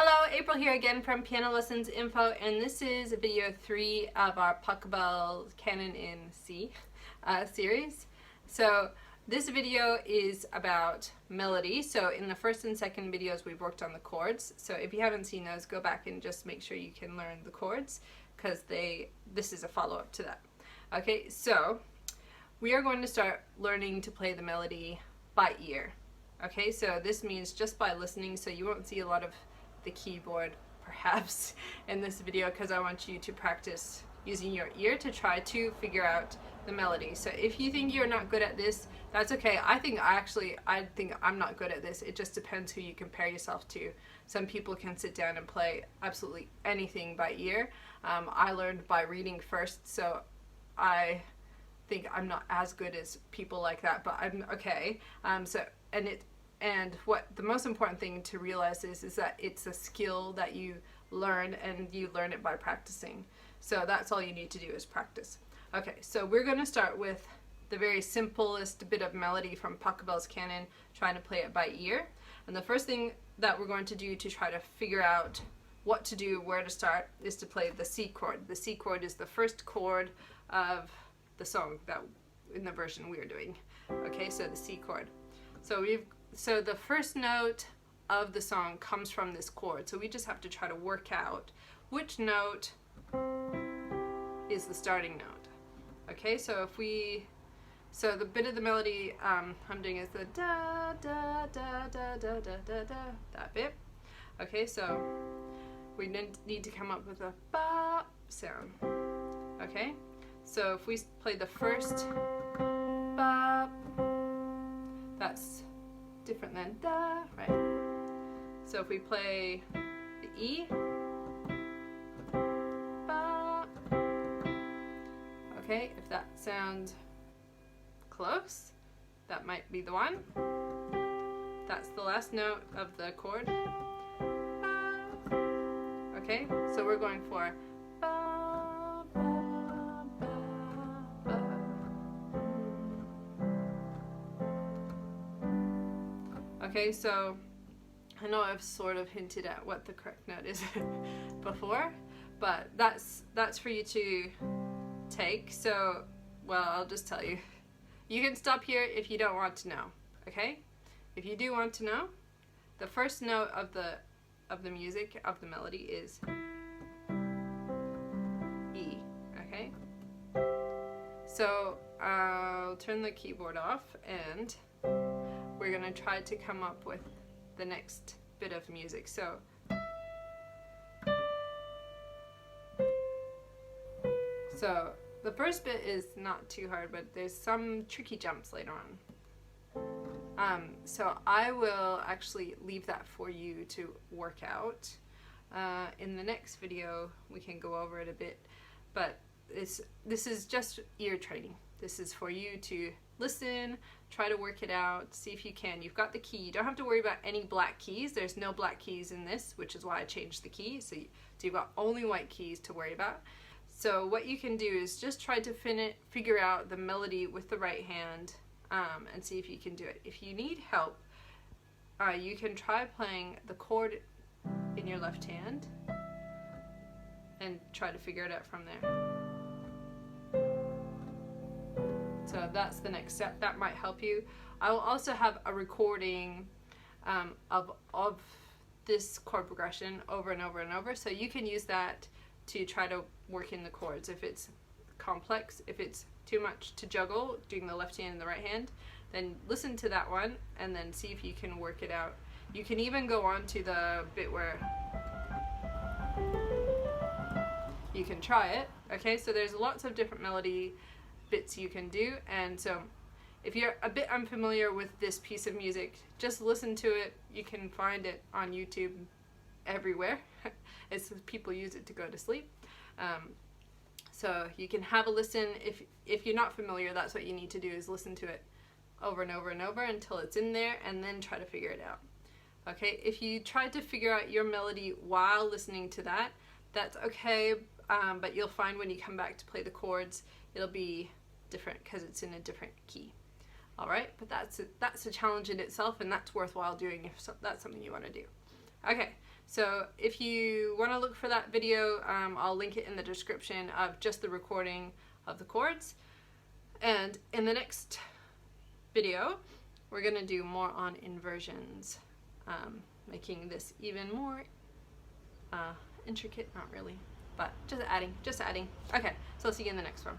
Hello, April here again from Piano Lessons Info, and this is video 3 of our Pachelbel Canon in C series. So this video is about melody. So in the first and second videos we've worked on the chords. So if you haven't seen those, go back and just make sure you can learn the chords because this is a follow-up to that. Okay, so we are going to start learning to play the melody by ear. Okay, so this means just by listening, so you won't see a lot of the keyboard perhaps in this video because I want you to practice using your ear to try to figure out the melody. So if you think you're not good at this, that's okay. I think I'm not good at this. It just depends who you compare yourself to. Some people can sit down and play absolutely anything by ear. I learned by reading first, so I think I'm not as good as people like that, but I'm okay. And what the most important thing to realize is that it's a skill that you learn, and you learn it by practicing. So that's all you need to do is practice. Okay, so we're going to start with the very simplest bit of melody from Pachelbel's Canon, trying to play it by ear. And the first thing that we're going to do to try to figure out what to do, where to start, is to play the C chord. The C chord is the first chord of the song that in the version we are doing. Okay, so the C chord. So the first note of the song comes from this chord, so we just have to try to work out which note is the starting note. Okay, so the bit of the melody I'm doing is the da da da da da da da da, that bit. Okay, so we need to come up with a ba sound. Okay, so if we play the first ba, that's different than da, right? So if we play the E, ba, okay, if that sounds close, that might be the one. That's the last note of the chord. Ba. Okay, so we're going for ba, ba, ba, ba. Okay, so I know I've sort of hinted at what the correct note is before, but that's for you to take. So, well, I'll just tell you. You can stop here if you don't want to know, okay? If you do want to know, the first note of the music, of the melody, is E, okay? So I'll turn the keyboard off, and we're going to try to come up with the next bit of music. So the first bit is not too hard, but there's some tricky jumps later on. So I will actually leave that for you to work out. In the next video we can go over it a bit, but this is just ear training. This is for you to listen, try to work it out, see if you can. You've got the key. You don't have to worry about any black keys. There's no black keys in this, which is why I changed the key. So you've got only white keys to worry about. So what you can do is just try to figure out the melody with the right hand and see if you can do it. If you need help, you can try playing the chord in your left hand and try to figure it out from there. So that's the next step. That might help you. I will also have a recording of this chord progression over and over and over, so you can use that to try to work in the chords. If it's complex, if it's too much to juggle, doing the left hand and the right hand, then listen to that one and then see if you can work it out. You can even go on to the bit where you can try it. Okay, so there's lots of different melody bits you can do, and so if you're a bit unfamiliar with this piece of music, just listen to it. You can find it on YouTube everywhere. People use it to go to sleep, so you can have a listen. If you're not familiar, that's what you need to do, is listen to it over and over and over until it's in there, and then try to figure it out. Okay, if you try to figure out your melody while listening to that, that's okay, but you'll find when you come back to play the chords, it'll be different because it's in a different key. All right, but that's a challenge in itself, and that's worthwhile doing if that's something you want to do. Okay, So if you want to look for that video, I'll link it in the description of just the recording of the chords. And in the next video, we're going to do more on inversions, making this even more intricate, not really, but just adding. Okay, so I'll see you in the next one.